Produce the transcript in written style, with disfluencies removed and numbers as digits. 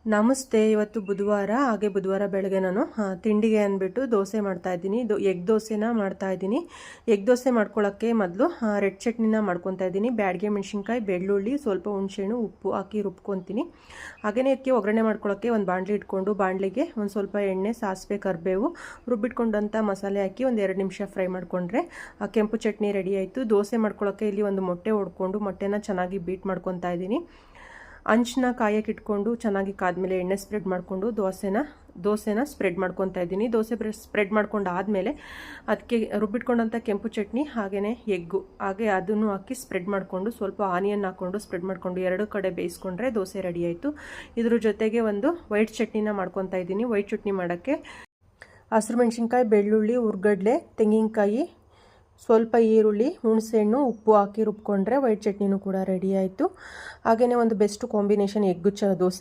ನಮಸ್ತೆ. ಇವತ್ತು ಬುಧವಾರ. ಹಾಗೆ ಬುಧವಾರ ಬೆಳಗ್ಗೆ ನಾನು ತಿಂಡಿಗೆ ಅಂದ್ಬಿಟ್ಟು ದೋಸೆ ಮಾಡ್ತಾಯಿದ್ದೀನಿ. ಎಗ್ ದೋಸೆನ ಮಾಡ್ತಾಯಿದ್ದೀನಿ. ಎಗ್ ದೋಸೆ ಮಾಡ್ಕೊಳ್ಳೋಕ್ಕೆ ಮೊದಲು ರೆಡ್ ಚಟ್ನಿನ ಮಾಡ್ಕೊತಾ ಇದ್ದೀನಿ. ಬ್ಯಾಡಗೆ ಮೆಣಸಿನ್ಕಾಯಿ, ಬೆಳ್ಳುಳ್ಳಿ, ಸ್ವಲ್ಪ ಹುಣಸೆಹಣ್ಣು, ಉಪ್ಪು ಹಾಕಿ ರುಬ್ಕೊತೀನಿ. ಹಾಗೆಯೇ ಇದಕ್ಕೆ ಒಗ್ಗರಣೆ ಮಾಡ್ಕೊಳ್ಳೋಕ್ಕೆ ಒಂದು ಬಾಣಲಿ ಇಟ್ಕೊಂಡು ಬಾಣಲಿಗೆ ಒಂದು ಸ್ವಲ್ಪ ಎಣ್ಣೆ, ಸಾಸಿವೆ, ಕರಿಬೇವು, ರುಬ್ಬಿಟ್ಕೊಂಡಂಥ ಮಸಾಲೆ ಹಾಕಿ ಒಂದು 2 ನಿಮಿಷ ಫ್ರೈ ಮಾಡಿಕೊಂಡ್ರೆ ಕೆಂಪು ಚಟ್ನಿ ರೆಡಿ ಆಯಿತು. ದೋಸೆ ಮಾಡ್ಕೊಳ್ಳೋಕ್ಕೆ ಇಲ್ಲಿ ಒಂದು ಮೊಟ್ಟೆ ಹೊಡ್ಕೊಂಡು ಮೊಟ್ಟೆನ ಚೆನ್ನಾಗಿ ಬೀಟ್ ಮಾಡ್ಕೊತಾ ಇದ್ದೀನಿ. ಅಂಚನ್ನ ಕಾಯಕ್ಕೆ ಇಟ್ಕೊಂಡು ಚೆನ್ನಾಗಿ ಕಾದ್ಮೇಲೆ ಎಣ್ಣೆ ಸ್ಪ್ರೆಡ್ ಮಾಡಿಕೊಂಡು ದೋಸೆನ ಸ್ಪ್ರೆಡ್ ಮಾಡ್ಕೊತಾ ಇದ್ದೀನಿ. ದೋಸೆ ಸ್ಪ್ರೆಡ್ ಮಾಡ್ಕೊಂಡು ಆದಮೇಲೆ ಅದಕ್ಕೆ ರುಬ್ಬಿಟ್ಕೊಂಡಂಥ ಕೆಂಪು ಚಟ್ನಿ ಹಾಗೆಯೇ ಎಗ್ಗು ಹಾಗೆ ಅದನ್ನು ಹಾಕಿ ಸ್ಪ್ರೆಡ್ ಮಾಡಿಕೊಂಡು ಸ್ವಲ್ಪ ಆನಿಯನ್ ಹಾಕ್ಕೊಂಡು ಸ್ಪ್ರೆಡ್ ಮಾಡಿಕೊಂಡು 2 ಕಡೆ ಬೇಯಿಸ್ಕೊಂಡ್ರೆ ದೋಸೆ ರೆಡಿ ಆಯಿತು. ಇದ್ರ ಜೊತೆಗೆ ಒಂದು ವೈಟ್ ಚಟ್ನಿನ ಮಾಡ್ಕೊತಾ ಇದ್ದೀನಿ. ವೈಟ್ ಚಟ್ನಿ ಮಾಡೋಕ್ಕೆ ಹಸಿರು ಮೆಣಸಿನ್ಕಾಯಿ, ಬೆಳ್ಳುಳ್ಳಿ, ಉರ್ಗಡ್ಲೆ, ತೆಂಗಿನಕಾಯಿ, ಸ್ವಲ್ಪ ಈರುಳ್ಳಿ, ಹುಣಸೆಹಣ್ಣು, ಉಪ್ಪು ಹಾಕಿ ರುಬ್ಕೊಂಡ್ರೆ ವೈಟ್ ಚಟ್ನಿನೂ ಕೂಡ ರೆಡಿ ಆಯಿತು. ಹಾಗೆಯೇ ಒಂದು ಬೆಸ್ಟ್ ಕಾಂಬಿನೇಷನ್ ಎಗ್ಗು ದೋಸೆ.